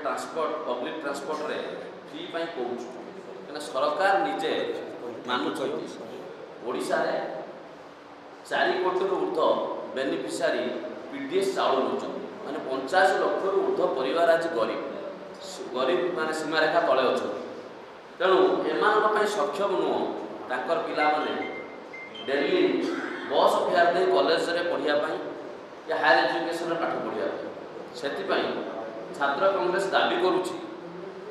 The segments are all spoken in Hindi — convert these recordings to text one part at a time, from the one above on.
ट्रांसपोर्ट पब्लिक ट्रांसपोर्ट रे फ्री पाई कहूँ कहीं सरकार निजे मानुंट ओडिशा रे 4 कोटी ऊर्ध बेनिफिशियरी पीडीएस चाउल नौ माने 50 लाख ऊर्ध परिवार आज गरीब माने सीमारेखा तले अच्छा तेणु एम सक्षम नुह तांकर पिला माने डेली बस फेयर दे कॉलेज रे पढ़ाई या हायर एजुकेशन पाठ पढ़ाई से छात्र कांग्रेस दाबी करुच्ची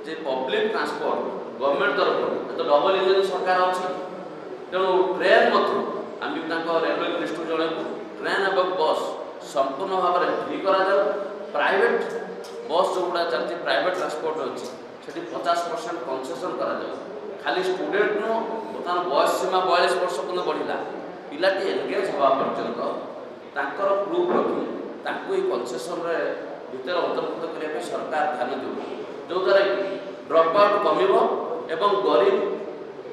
जे पब्लिक ट्रांसपोर्ट गवर्नमेंट तरफ तो डबल इंजन सरकार अच्छी तेणु ट्रेन आम रेलवे मिनिस्टर जनकू ट्रेन एवं बस संपूर्ण भाव में फ्री करा प्राइवेट बस जो गुड़ा चलती प्राइवेट ट्रांसपोर्ट अच्छी से 50% कनसेसन करा खाली स्टूडेंट नु बर्तमान बयस सीमा 42 वर्ष पर्यटन बढ़ला पिलाटी एंगेज हवा पर्यंत तांकर प्रूफ रखी तांको ये कनसेसन रे भीतर अंतर्भुक्त करने सरकार ध्यान दे जो द्वारा ड्रप आउट कमिबो एवं गरीब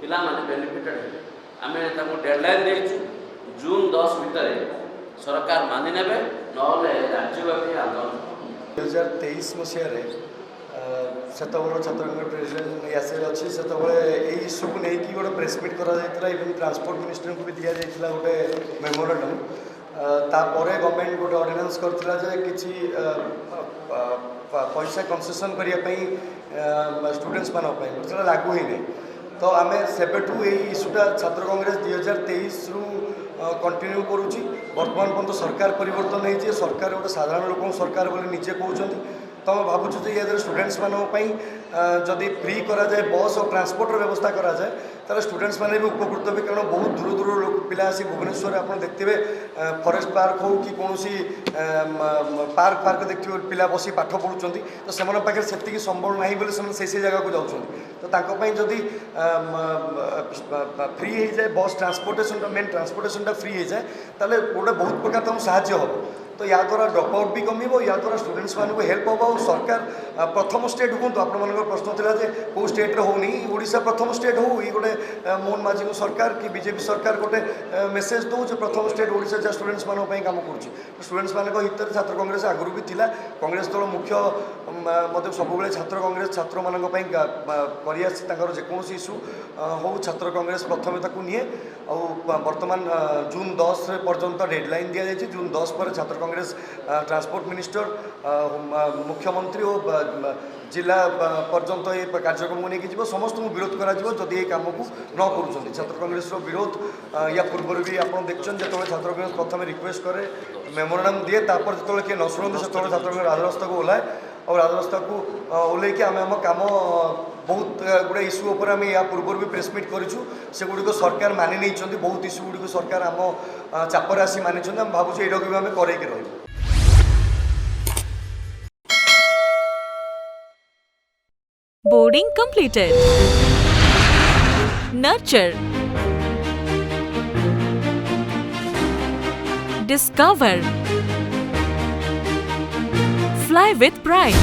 पिला माने बेनिफिटेड हेबे आमे ताको डेडलाइन देछु जून 10 भितर सरकार मानि नेबे नहले राज्यव्यापी आंदोलन 2023 मसीह सेतबड़ छात्र प्रेसिडेंट आसे अच्छी से इश्यू को लेकिन गोटे प्रेसमिट कर ट्रांसपोर्ट मिनिस्टर को भी दि जाता गोटे मेमोरांडम तापर गवर्नमेंट गोटे ऑर्डिनेंस करथिला जे किछि पैसा कनसेसन करने स्टूडेंट्स मान लागू ही नहीं तो आम सेबेठू इश्यूटा छात्र कांग्रेस 2023 रु कंटिन्यू करुच्ची बर्तमान पर्यटन सरकार परिवर्तन होती सरकार गोटे साधारण लोक सरकार बोले निजे कहते तो मैं भावुँ ये स्टूडेंट्स मानी जदि फ्री कराए बस और ट्रांसपोर्टर व्यवस्था कराए तार स्टूडेंट्स मैंने भी उपकृत हे कारण बहुत दूर दूर लोक पिला आसी भुवनेश्वर आप देखते फॉरेस्ट पार्क हो कि कौन पार्क पार्क देखिए पिला बसी पाठ पढ़ुंट तो से पाखे से संबल ना बोले से जगह को जाऊँ तो जदि फ्री हो जाए बस ट्रांसपोर्टेशन मेन ट्रांसपोर्टेशन फ्री हो जाए ताले गोटे बहुत प्रकार तुम साहय हम तो या द्वारा ड्रप आउट भी कमिबो या द्वारा स्टूडेंट्स मानक हेल्प हम और सरकार प्रथम स्टेट हूँ आप प्रश्न था कौ स्टेट होनी ओडिशा प्रथम स्टेट हो ये गोटे मोहन माझी सरकार कि बीजेपी सरकार गोटे मेसेज दौर प्रथम स्टेट ओडिशा जहाँ स्टूडेंट्स मानक काम कर स्टूडेंट्स मान हित में छात्र कांग्रेस आगुरी भी थिला कांग्रेस दल मुख्य मतलब सब छात्र कांग्रेस छात्र मानक जेकोसी इश्यू हो छात्र कांग्रेस प्रथम ताकू निए और बर्तमान जून 10 पर्यंत डेडलाइन दि जाए जून 10 पर छात्र कांग्रेस ट्रांसपोर्ट मिनिस्टर मुख्यमंत्री और जिला पर्यंत ये कार्यक्रम को लेकिन समस्त को विरोध करी ये कम को न कर छात्र कांग्रेस विरोध या पूर्व भी आप देखते जो छात्र कांग्रेस प्रथम रिक्वेस्ट करे मेमोरांडम दिए तापर जो किए न शुणु से छात्र कांग्रेस राजरास्ता को ओह्लाए और राजरास्ता को ओह्लैक आम आम कम बहुत गुड़ा इश्यू उपर आम या पूर्व भी प्रेसमिट करूँ से गुड़िक सरकार मानि नहीं बहुत इश्यू गुड़िक सरकार आम चापर आसी मानी आम भावुँ यहाँ भी आम कर रही Boarding completed. Nurture. Discover. Fly with pride.